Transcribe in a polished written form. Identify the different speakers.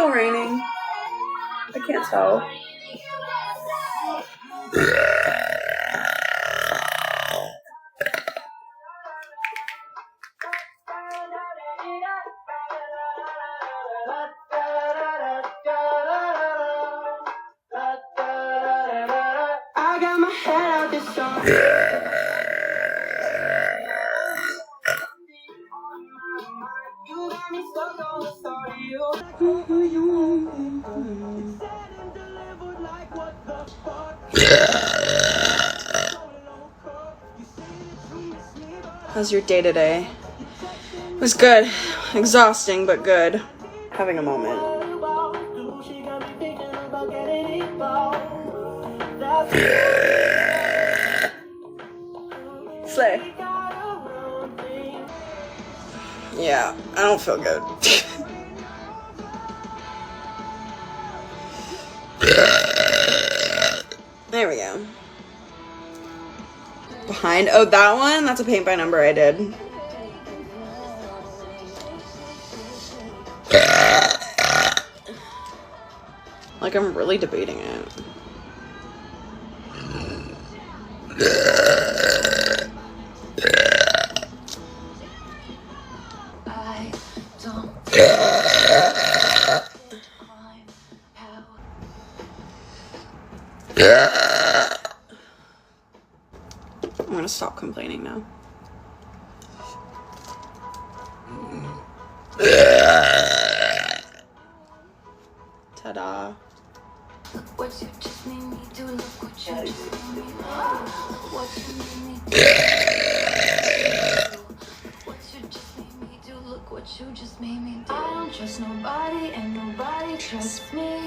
Speaker 1: still raining. I can't tell. I got my head out this song. You got me stuck on the story. How's your day today? It was good. Exhausting, but good. Having a moment. Slay. Yeah, I don't feel good. There we go. Behind. Oh, that one? That's a paint by number I did. Like, I'm really debating it. I don't. I'm gonna stop complaining now. Ta-da. Look what you just made me do. Look what you just made me do. What you made me do. What you just made me do. Look what you just made me do. I don't trust nobody and nobody trusts me.